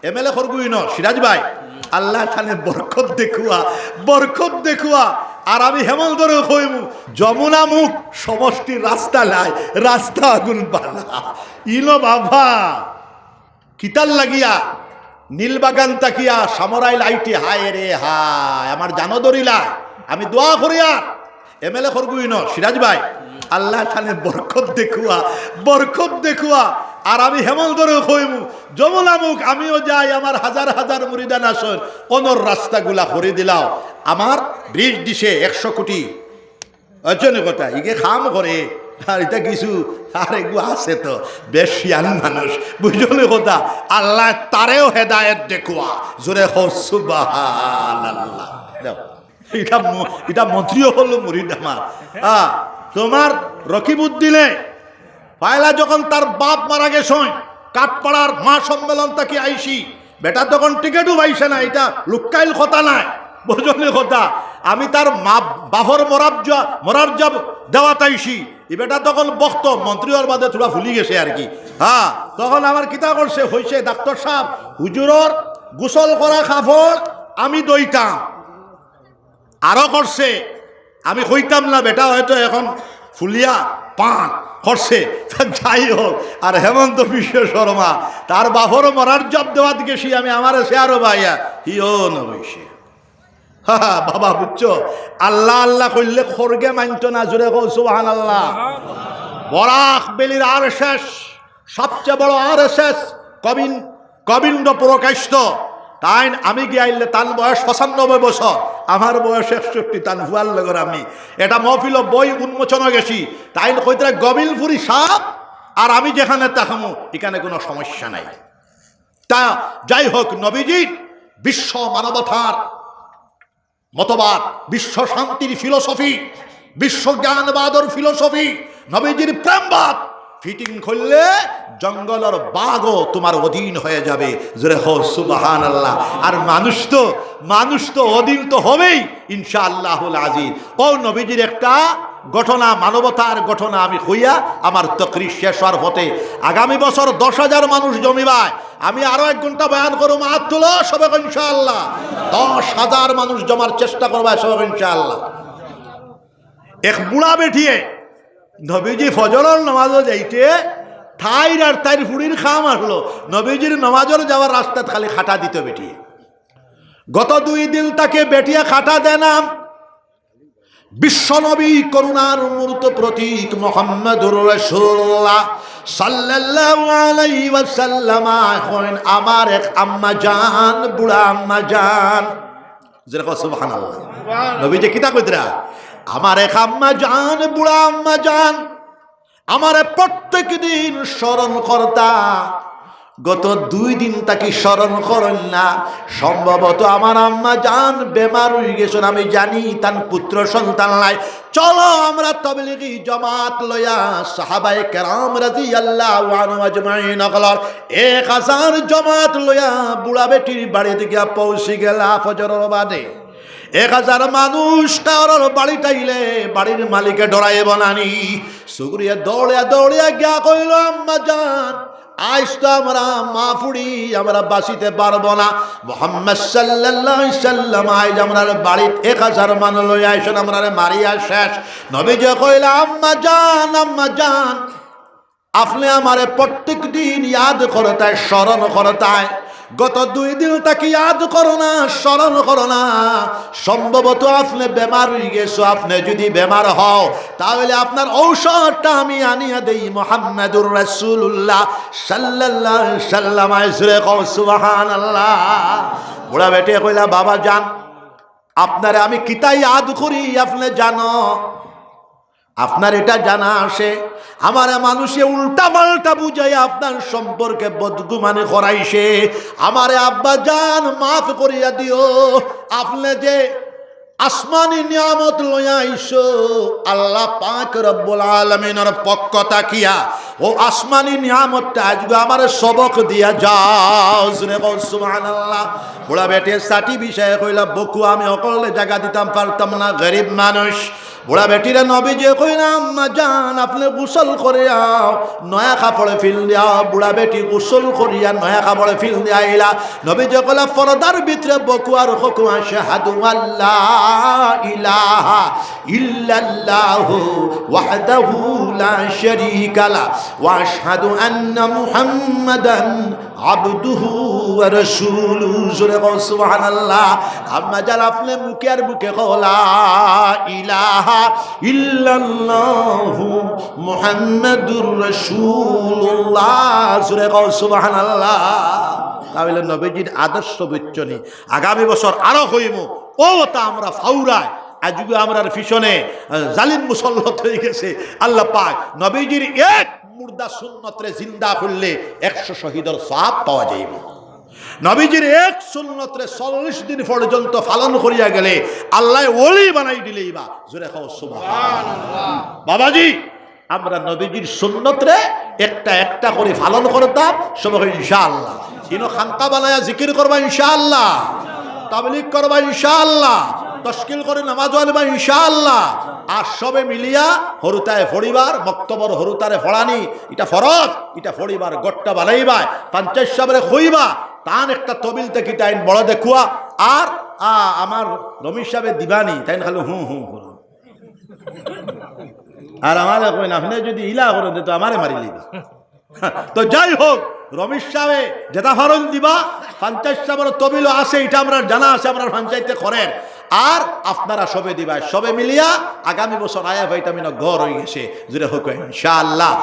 MLA করগুই ন সিরাজ ভাই আল্লাহ থানে বরকত দেখুয়া আর আমি হেমন্তরে কইমু যমুনা মুখ সমষ্টির রাস্তা লাই রাস্তা আগুন বালা ইলো বাবা কিতাল লাগিয়া নীলবাগান তাকিয়া সামরাই লাইটি হায় রে হায় আমার জানো দরিলা আমি দোয়া করিয়া এমএলএ করগুই ন সিরাজ ভাই আল্লাহ থানে বরকত দেখুয়া আর আমি হেমন্তরে কইমু যমুনা মুখ আমিও যাই আমার হাজার হাজার মুরিদান আসন অনর রাস্তাগুলা করে দিলাও আমার ব্রিজ দিছে 100 কোটি অজনে কথা ইগে খাম করে আর এটা কিছু আর এগু আছে তো বেশ শিয়ান মানুষ বুঝলে কথা আল্লাহ তারেও হেদায়েত দেখুয়া জোরে হো সুবহানাল্লাহ এটা মন্ত্রীও হলো মুরিদ আমার তোমার রকিবউদ্দিনে পায়লা যখন তার বাপ মারা গেছে কাঠপাড়ার মা সম্মেলন তাকে আইসি বেটা তখন টিকেটও পাইছে না এটা লুকাইল কথা নাই বুঝলি কথা আমি তার মা বাফর মরার জব দেওয়া তাইছি এই বেটা তখন বক্ত মন্ত্রী হওয়ার বাদে থোড়া ভুলি গেছে আর কি তখন আমার কিতা করছে হয়েছে ডাক্তার সাহেব হুজুরর গোসল করা কাপড় আমি দইতাম আরো করছে আমি কইতাম না বেটা হয়তো এখন ফুলিয়া পান করছে যাই হোক আর হেমন্ত বিশ্ব শর্মা তার বাফর মরার জব দেওয়া গেছি আমি আমার সে আরো ভাইয়া হিও নবৈশে বাবা বুঝছো আল্লাহ আল্লাহ কইলে খরগে মানত না জোরে কও সুবহানাল্লাহ বরাক বেলির আরএসএস সবচেয়ে বড় আরএসএস কবিন্দ প্রকাশিত তাই আমি গিয়াইলে তার বয়স 95 বছর আমার বয়স 61 তান ফুয়াল লগর আমি এটা মহফিল বই উন্মোচন গেছি তাই কইতরা গবিলপুরি সাপ আর আমি যেখানে তাকামু এখানে কোনো সমস্যা নাই তা যাই হোক নবীজির বিশ্ব মানবতার মতবাদ বিশ্ব শান্তির ফিলোসফি বিশ্ব জ্ঞানবাদর ফিলোসফি নবীজির প্রেমবাদ ফিটিং করলে জঙ্গলের বাঘও তোমার অধীন হয়ে যাবে জোরে হো সুবহানাল্লাহ আর মানুষ তো অধীন তো হবেই ইনশাআল্লাহুল আজিজ ও নবীজির একটা ঘটনা মানবতার ঘটনা আমি হইয়া আমার তকরির শেষ হওয়ার হতে আগামী বছর 10,000 মানুষ জমিবায় আমি আরো 1 ঘন্টা বয়ান করব হাত তুলো সবাই ইনশাআল্লাহ 10,000 মানুষ জমার চেষ্টা করবা সবাই ইনশাআল্লাহ এক বুড়া বেঠিয়ে নবীজি ফজরের নামাজও যাইতে থাইর আর তাইর ফুড়ির খাম আসলো নবীজির নামাজের যাওয়ার রাস্তা খালি খাটা দিত বেটিয়ে গত 2 দিন তাকে বেটিয়া খাটা দেনাম বিশ্বনবী করুণার মূর্ত প্রতীক মুহাম্মদুর রাসূলুল্লাহ সাল্লাল্লাহু আলাইহি ওয়াসাল্লাম হন আমার এক আম্মা জান বুড়া আম্মা জান যেরকম সুবহানাল্লাহ নবীজি কিতা কইতরা আমার এক আম্মা জান বুড়া আম্মা জান আমারে প্রত্যেক দিন স্মরণ করতা গত 2 দিন তাকে স্মরণ করেন না সম্ভবত আমার আম্মা জান বেমার হয়ে গেছেন আমি জানি তার পুত্র সন্তান নাই চলো আমরা তাবলীগী জামাত লয়া সাহাবায়ে কেরাম রাদিয়াল্লাহু আনহু আজমাইন আকলার 1000 জামাত লয়া বুড়া বেটির বাড়িতে গিয়া পৌঁছে গেলা ফজরের বাদে 1000 মানুষ তার বাড়িটাইলে বাড়ির মালিকে ডরাইয়ে বনানি সুগুরিয়া দৌড়িয়া গিয়া কইল আম্মা জান আজ তো আমরা মাফুড়ি আমরা বাসিতে পারবো না মুহাম্মদ সাল্লাল্লাহু আলাইহি সাল্লাম আজ আমরা বাড়িত 1000 মানুষ লই আইছেন আমরা মারিয়া শেষ নবীজি কইলা আম্মা জান আপনি আমারে প্রত্যেক দিন ইয়াদ করতায় স্মরণ করতায় গত 2 দিন তাকে ইয়াদ করো না স্মরণ করো না সম্ভবত আপনি বেমার হয়ে গেছো আপনি যদি বেমার হও তাহলে আপনার ঔষধটা আমি আনিয়া দেই মুহাম্মদুর রাসূলুল্লাহ সাল্লাল্লাহু আলাইহি সাল্লাম আইসরে কও সুবহানাল্লাহ বুড়া বেটে কইলা বাবা জান আপনারে আমি কিতা ইয়াদ করি আপনি জানো আপনার এটা জানা আসে আমার মানুষে উল্টা পাল্টা বুঝাই আপনার সম্পর্কে বদগুমানি করাইছে আমারে আব্বা জান মাফ করিয়া দিও আপনি যে আসমানি নিয়ামত লইয়া আইছো আল্লাহ পাক রব্বুল আলামিনের পক্ষ তাকিয়া ও আসমানি নিয়ামতটা আজকে আমার সবক দিয়া যাও শুনে বল সুবহানাল্লাহ বুড়া বেটে সাটি বিষয়ে কইলা বকু আমি অকলে জায়গা দিতাম পারতাম না গরিব মানুষ বুড়া বেটিরা নবী যে কই না আম্মা জান আপনি গোসল করে আও, নয়া কাপড়ে ফিল দিয়াও। বুড়া বেটি গোসল করিয়া নয়া কাপড়ে ফিল দিয়া আইলা। নবী যে কইলা পর্দার ভিতরে বকুয়ার হুকুম শাহাদু আল্লাহ ইলাহা ইল্লাল্লাহু ওয়াহদাহু লা শারীকা লা ওয়া আশহাদু আন্না মুহাম্মাদান আবদুহু ওয়া রাসূলুহু। জোরে কও সুবহানাল্লাহ। আম্মা জান আপনি মুখে আর মুখে কওলা ইলাহা ইল্লাল্লাহু মুহাম্মাদুর রাসূলুল্লাহ। জোরে কও সুবহানাল্লাহ। তাহলে নবীজির আদর্শ বিচ্ছনি আগামী বছর আরো হইব। ও তা আমরা ফাউরায় আজকে আমরার পিছনে জালিম মুসল্লত হয়ে গেছে। আল্লাহ পাক নবীজির এক মুর্দা সুন্নতরে জিন্দা করলে 100 শহীদের সওয়াব পাওয়া যাইব। নবীজির এক সুন্নতরে 40 দিন পর্যন্ত পালন করিয়া গেলে আল্লাহ ওলি বানাই দিলেই বা। জোরে খাও সুবহানাল্লাহ। বাবাজি আমরা নবীজির সুন্নতরে একটা একটা করে পালন করতাম সবাই ইনশাআল্লাহ। ইনো খানকা বানায়া জিকির করবা ইনশাআল্লাহ, তাবলীগ করবা ইনশাআল্লাহ, তশকিল করে নামাজ আলবা ইনশাআল্লাহ। আর সবে মিলিয়া হরুতায় ফড়িবার বক্তবর হরুতারে ফড়ানি এটা ফরজ, এটা ফড়িবার গট্টা বানাইবা, পঞ্চাশ সাবরে খইবা তান একটা তবিল থেকে তাইন বড় দেখুয়া। আর আমার রমেশ সাহেব দিবানি তাইন খালি হু হু করুন। আর আমারে কই না আপনি যদি ইলা করেন তো আমারে মারি লিবা। তো যাই হোক রমেশ সাহেবে যেটা ফরন দিবা 50 সাবর তবিল আছে, এটা আমরা জানা আছে, আমরা পঞ্চায়েতে করেন। আর আপনারা সবে দিবা, সবে মিলিয়া আগামী বছর আয়া ভাইটামিন ঘর হয়ে গেছে। জুড়ে হোক ইনশাআল্লাহ।